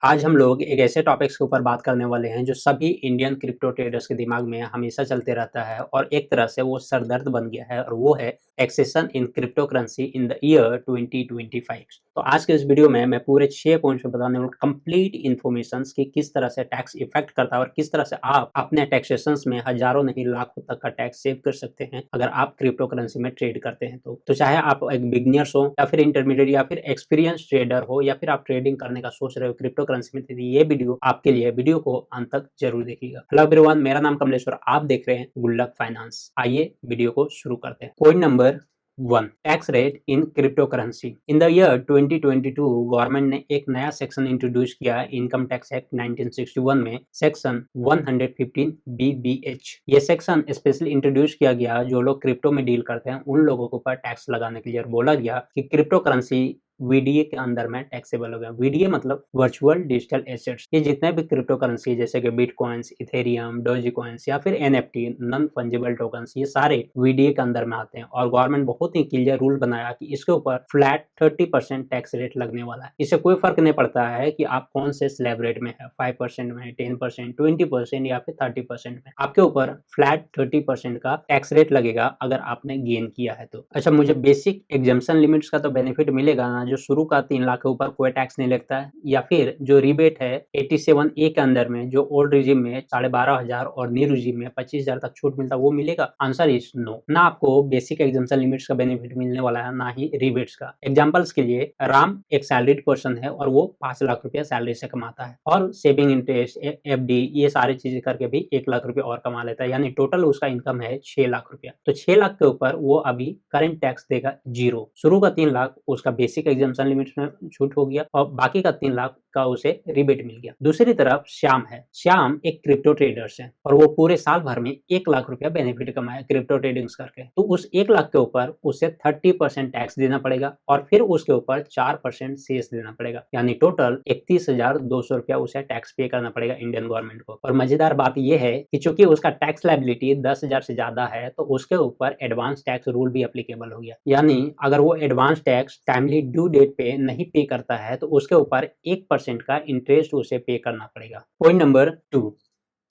आज हम लोग एक ऐसे टॉपिक्स के ऊपर बात करने वाले हैं जो सभी इंडियन क्रिप्टो ट्रेडर्स के दिमाग में हमेशा चलते रहता है और एक तरह से वो सरदर्द बन गया है और वो है taxation in crypto currency in the year 2025। तो आज के इस वीडियो में मैं पूरे 6 पॉइंट्स में बताने वाला कंप्लीट इन्फॉर्मेशन कि किस तरह से टैक्स इफेक्ट करता है और किस तरह से आप अपने टैक्सेशन में हजारों नहीं लाखों तक का टैक्स सेव कर सकते हैं अगर आप क्रिप्टो करेंसी में ट्रेड करते हैं। तो चाहे आप एक बिगिनर्स हो या फिर इंटरमीडिएट या फिर एक्सपीरियंस ट्रेडर हो या फिर आप ट्रेडिंग करने का सोच रहे हो क्रिप्टो करेंसी में, तो ये वीडियो आपके लिए। वीडियो को अंत तक जरूर देखिएगा। हेलो एवरीवन, मेरा नाम कमलेश्वर, आप देख रहे हैं गुल्लक फाइनेंस। आइए वीडियो को शुरू करते हैं। Point number 1, tax rate in crypto currency. In the year 2022 government ने एक नया सेक्शन इंट्रोड्यूस किया इनकम टैक्स एक्ट 1961 में, सेक्शन 115 BBH। ये सेक्शन स्पेशली इंट्रोड्यूस किया गया जो लोग क्रिप्टो में डील करते हैं उन लोगों के ऊपर टैक्स लगाने के लिए, और बोला गया कि क्रिप्टो करेंसी वीडीए के अंदर में टैक्सेबल हो गया। वीडीए मतलब वर्चुअल डिजिटल एसेट्स। ये जितने भी क्रिप्टो करेंसी जैसे कि बिटकॉइंस, इथेरियम, डोजीकॉइंस या फिर एनएफटी नॉन फंजिबल टोकन्स, ये सारे वीडीए के अंदर में आते हैं। और गवर्नमेंट बहुत ही क्लियर रूल बनाया कि इसके ऊपर फ्लैट 30% टैक्स रेट लगने वाला है। इससे कोई फर्क नहीं पड़ता है कि आप कौन से स्लैब रेट में है, 5% में, 10%, 20% या फिर 30% में, आपके ऊपर फ्लैट 30% का टैक्स रेट लगेगा अगर आपने गेन किया है तो। अच्छा, मुझे बेसिक एग्जम्पशन लिमिट्स का तो बेनिफिट मिलेगा ना, जो शुरू का 3 लाख के ऊपर कोई टैक्स नहीं लगता है, या फिर जो रिबेट है 87A के अंदर में जो ओल्ड रिजीम में 12,500 और न्यू रिजीम में 25,000 तक छूट मिलता है, वो मिलेगा? Answer is no. ना आपको बेसिक एग्जम्पशन लिमिट्स का बेनिफिट मिलने वाला है, ना ही रिबेट्स का। एग्जांपल्स के लिए, राम एक सैलरीड पर्सन है और वो 5 लाख रुपया सैलरी से कमाता है और सेविंग, इंटरेस्ट, एफडी, ये सारी चीजें करके भी 1 लाख रुपया और कमा लेता है, यानी टोटल उसका इनकम है 6 लाख रुपया। तो 6 लाख के ऊपर वो अभी करंट टैक्स देगा 0। शुरू का 3 लाख उसका बेसिक एग्जम्पशन लिमिट्स में छूट हो गया और बाकी का 3 लाख का उसे रिबेट मिल गया। दूसरी तरफ श्याम है। श्याम एक क्रिप्टो ट्रेडर्स है और वो पूरे साल भर में 1 लाख रुपया बेनिफिट कमाया क्रिप्टो ट्रेडिंग्स करके। तो उस 1 लाख के ऊपर उसे 30% टैक्स देना पड़ेगा और फिर उसके ऊपर 4% सेस देना पड़ेगा, यानी टोटल 31,200 रुपया उसे टैक्स पे करना पड़ेगा इंडियन गवर्नमेंट को। और मजेदार बात यह है कि चूंकि उसका टैक्स लायबिलिटी 10,000 से ज्यादा है तो उसके ऊपर एडवांस टैक्स रूल भी एप्लीकेबल हो गया, यानी अगर वो advance tax timely due date पे नहीं पे करता है तो उसके ऊपर 1% का इंटरेस्ट उसे पे करना पड़ेगा। Point number 2,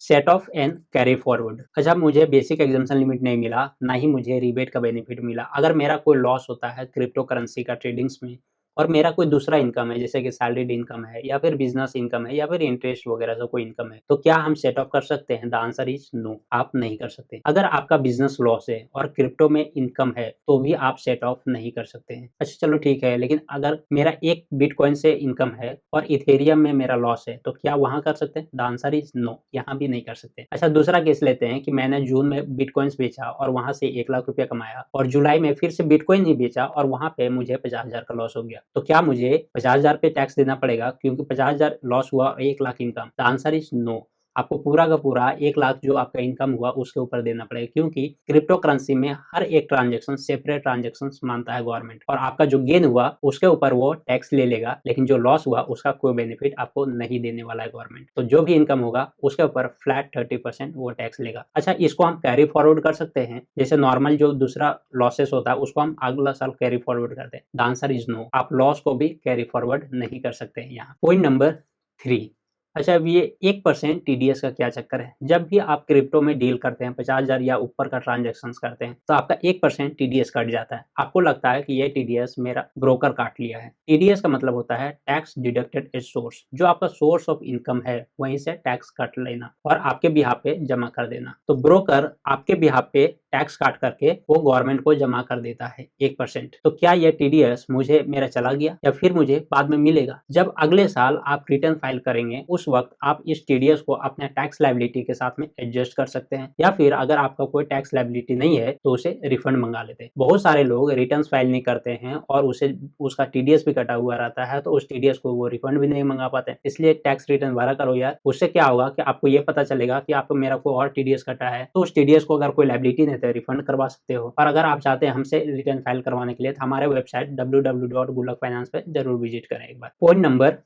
set of and carry forward. अच्छा, मुझे बेसिक एग्जम्पशन लिमिट नहीं मिला, ना ही मुझे रिबेट का बेनिफिट मिला। अगर मेरा कोई लॉस होता है क्रिप्टो करेंसी का ट्रेडिंग्स में और मेरा कोई दूसरा इनकम है जैसे कि सैलरीड इनकम है या फिर बिजनेस इनकम है या फिर इंटरेस्ट वगैरह से कोई इनकम है, तो क्या हम सेट ऑफ कर सकते हैं? द आंसर इज नो, आप नहीं कर सकते। अगर आपका बिजनेस लॉस है और क्रिप्टो में इनकम है तो भी आप सेट ऑफ नहीं कर सकते हैं। अच्छा चलो ठीक है, लेकिन अगर मेरा एक बिटकॉइन से इनकम है और इथेरियम में मेरा लॉस है तो क्या वहां कर सकते हैं? द आंसर इज नो, यहाँ भी नहीं कर सकते। अच्छा, दूसरा केस लेते हैं कि मैंने जून में बिटकॉइंस बेचा और वहां से 1 लाख रुपया कमाया और जुलाई में फिर से बिटकॉइन ही बेचा और वहां पे मुझे 50,000 का लॉस हो गया, तो क्या मुझे 50,000 पे टैक्स देना पड़ेगा क्योंकि 50,000 लॉस हुआ और 1 lakh income? The answer is no, आपको पूरा का पूरा 1 लाख जो आपका इनकम हुआ उसके ऊपर देना पड़ेगा, क्योंकि क्रिप्टो करेंसी में हर एक ट्रांजेक्शन सेपरेट ट्रांजेक्शन मानता है गवर्नमेंट, और आपका जो गेन हुआ उसके ऊपर वो टैक्स ले लेगा, लेकिन जो लॉस हुआ उसका कोई बेनिफिट आपको नहीं देने वाला है गवर्नमेंट। तो जो भी इनकम होगा उसके ऊपर फ्लैट 30% वो टैक्स लेगा। अच्छा, इसको हम कैरी फॉरवर्ड कर सकते हैं, जैसे नॉर्मल जो दूसरा लॉसेस होता है उसको हम अगला साल कैरी फॉरवर्ड करते हैं? द आंसर इज नो, आप लॉस को भी कैरी फॉरवर्ड नहीं कर सकते हैं यहाँ। पॉइंट नंबर 3, अच्छा अब ये 1% टीडीएस का क्या चक्कर है? जब भी आप क्रिप्टो में डील करते हैं, 50,000 या ऊपर का ट्रांजेक्शन करते हैं, तो आपका 1% टीडीएस कट जाता है। आपको लगता है कि ये टीडीएस मेरा ब्रोकर काट लिया है। टीडीएस का मतलब होता है टैक्स डिडक्टेड एज सोर्स। जो आपका सोर्स ऑफ इनकम है वहीं से टैक्स कट लेना और आपके बिहाफ पे जमा कर देना। तो ब्रोकर आपके बिहाफ पे टैक्स काट करके वो गवर्नमेंट को जमा कर देता है 1%। तो क्या ये टीडीएस मुझे मेरा चला गया या फिर मुझे बाद में मिलेगा? जब अगले साल आप रिटर्न फाइल करेंगे उस वक्त आप इस टीडीएस को अपने टैक्स लायबिलिटी के साथ में एडजस्ट कर सकते हैं, या फिर अगर आपका कोई टैक्स लायबिलिटी नहीं है तो उसे रिफंड मंगा लेते हैं। बहुत सारे लोग रिटर्न फाइल नहीं करते हैं और उसे उसका टीडीएस भी कटा हुआ रहता है, तो उस टीडीएस को वो रिफंड भी नहीं मंगा पाते। इसलिए टैक्स रिटर्न भरा करो यार। उससे क्या होगा कि आपको ये पता चलेगा कि आपको मेरा कोई और टीडीएस कटा है, तो उस टीडीएस को अगर कोई लायबिलिटी नहीं है रिफंड करवा सकते हो। और अगर आप चाहते हैं हमसे रिटर्न फाइल करवाने के लिए तो हमारे वेबसाइट www.gulakfinance पे जरूर विजिट करें एक बार। Point number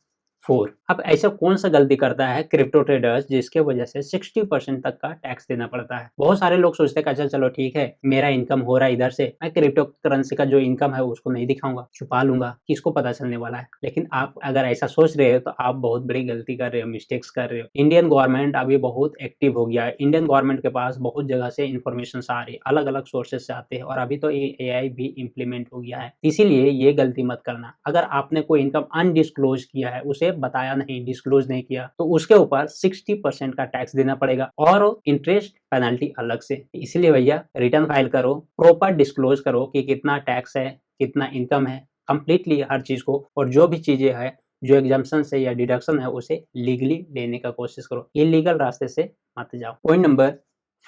4। अब ऐसा कौन सा गलती करता है क्रिप्टो ट्रेडर्स जिसके वजह से 60% तक का टैक्स देना पड़ता है। बहुत सारे लोग सोचते हैं कि अच्छा चलो ठीक है, मेरा इनकम हो रहा है इधर से, मैं क्रिप्टो करेंसी का जो इनकम है उसको नहीं दिखाऊंगा, छुपा लूंगा, किसको पता चलने वाला है। लेकिन आप अगर ऐसा सोच रहे हो तो आप बहुत बड़ी गलती कर रहे हो, मिस्टेक्स कर रहे हो। इंडियन गवर्नमेंट अभी बहुत एक्टिव हो गया है। इंडियन गवर्नमेंट के पास बहुत जगह से इंफॉर्मेशन आ रही है, अलग अलग सोर्सेज से आते हैं, और अभी तो AI भी इम्प्लीमेंट हो गया है। इसीलिए ये गलती मत करना। अगर आपने कोई इनकम अनडिस्क्लोज किया है, उसे बताया नहीं, डिस्क्लोज नहीं किया, तो उसके ऊपर 60% का टैक्स देना पड़ेगा और इंटरेस्ट पेनल्टी अलग से। इसलिए भैया रिटर्न फाइल करो, प्रॉपर डिस्क्लोज करो कि कितना टैक्स है, कितना इनकम है, कंप्लीटली हर चीज को, और जो भी चीजें है, जो एग्जाम्पशन है या डिडक्शन है, उसे लीगली लेने का कोशिश करो, इलीगल रास्ते से मत जाओ। पॉइंट नंबर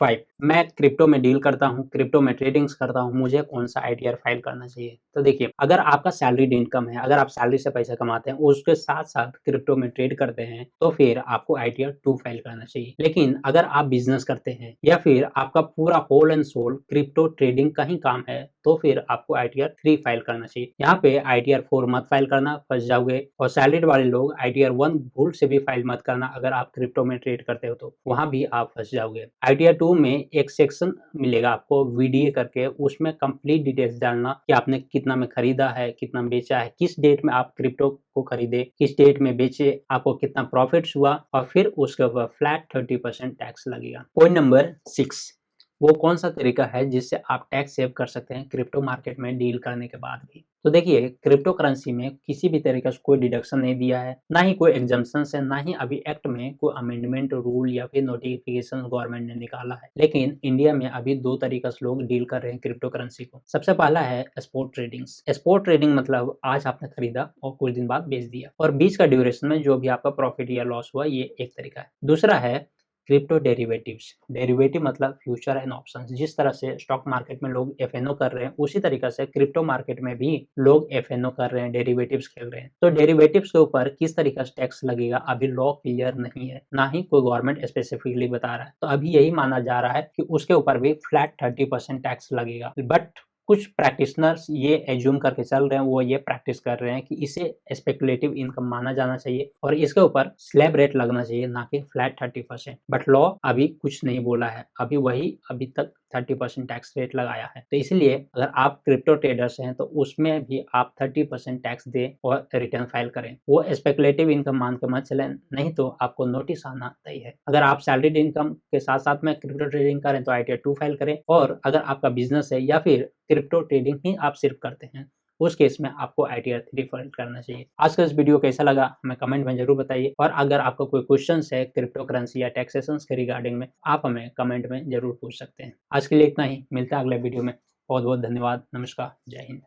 5, मैं क्रिप्टो में डील करता हूँ, क्रिप्टो में ट्रेडिंग्स करता हूँ, मुझे कौन सा ITR फाइल करना चाहिए? तो देखिए, अगर आपका सैलरीड इनकम है, अगर आप सैलरी से पैसा कमाते हैं, उसके साथ-साथ क्रिप्टो में ट्रेड करते हैं, तो फिर आपको ITR 2 फाइल करना चाहिए। लेकिन अगर आप बिज़नेस करते हैं या फिर आपका पूरा whole and soul crypto trading का ही काम है, तो फिर आपको ITR 3 फाइल करना चाहिए। यहाँ पे ITR 4 मत फाइल करना, फँस जाओगे। और सैलरीड वाले लोग ITR 1 भूल से भी फाइल मत करना, अगर आप क्रिप्टो में ट्रेड करते हो तो, वहाँ भी आप फँस जाओगे। ITR 2 में एक सेक्शन मिलेगा आपको VDA करके, उसमें कंप्लीट डिटेल्स डालना कि आपने कितना में खरीदा है, कितना बेचा है, किस डेट में आप क्रिप्टो को खरीदे, किस डेट में बेचे, आपको कितना प्रॉफिट्स हुआ, और फिर उसके ऊपर फ्लैट 30% टैक्स लगेगा। पॉइंट नंबर 6, वो कौन सा तरीका है जिससे आप टैक्स सेव कर सकते हैं क्रिप्टो मार्केट में डील करने के बाद भी? तो देखिए, क्रिप्टो करेंसी में किसी भी तरीके से कोई डिडक्शन नहीं दिया है, ना ही कोई एग्जम्पशन है, ना ही अभी एक्ट में कोई अमेंडमेंट रूल या फिर नोटिफिकेशन गवर्नमेंट ने निकाला है। लेकिन इंडिया में अभी 2 तरीके से लोग डील कर रहे हैं क्रिप्टो करेंसी को। सबसे पहला है स्पॉट ट्रेडिंग। स्पॉट ट्रेडिंग मतलब आज आपने खरीदा और कुछ दिन बाद बेच दिया, और बीच का ड्यूरेशन में जो भी आपका प्रॉफिट या लॉस हुआ, ये एक तरीका है। दूसरा है क्रिप्टो डेरिवेटिव्स। डेरिवेटिव मतलब फ्यूचर एंड ऑप्शंस। जिस तरह से स्टॉक मार्केट में लोग एफएनओ कर रहे हैं, उसी तरीके से क्रिप्टो मार्केट में भी लोग एफएनओ कर रहे हैं, डेरिवेटिव्स खेल रहे हैं। तो डेरिवेटिव्स के ऊपर किस तरीके से टैक्स लगेगा अभी लॉ क्लियर नहीं है, ना ही कोई गवर्नमेंट स्पेसिफिकली बता रहा है। तो अभी यही माना जा रहा है कि उसके ऊपर भी फ्लैट 30% टैक्स लगेगा। बट कुछ प्रैक्टिशनर्स ये एज्यूम करके चल रहे हैं, वो ये प्रैक्टिस कर रहे हैं कि इसे स्पेकुलेटिव इनकम माना जाना चाहिए और इसके ऊपर स्लैब रेट लगना चाहिए, ना कि फ्लैट 30%। बट लॉ अभी कुछ नहीं बोला है, अभी तक 30% टैक्स रेट लगाया है। तो इसलिए अगर आप क्रिप्टो ट्रेडर्स हैं तो उसमें भी आप 30% टैक्स दें और रिटर्न फाइल करें। वो स्पेकुलेटिव इनकम मान के मत चलें, नहीं तो आपको नोटिस आना तय है। अगर आप सैलरीड इनकम के साथ साथ में क्रिप्टो ट्रेडिंग करें तो ITR 2 फाइल करें, और अगर आपका बिजनेस है या फिर क्रिप्टो ट्रेडिंग ही आप सिर्फ करते हैं, उस केस में आपको ITR 3 फाइल करना चाहिए। आज का इस वीडियो कैसा लगा हमें कमेंट में जरूर बताइए, और अगर आपका कोई क्वेश्चन है क्रिप्टो करेंसी या टैक्सेशन के रिगार्डिंग में, आप हमें कमेंट में जरूर पूछ सकते हैं। आज के लिए इतना ही, मिलता है अगले वीडियो में। बहुत बहुत धन्यवाद, नमस्कार, जय हिंद।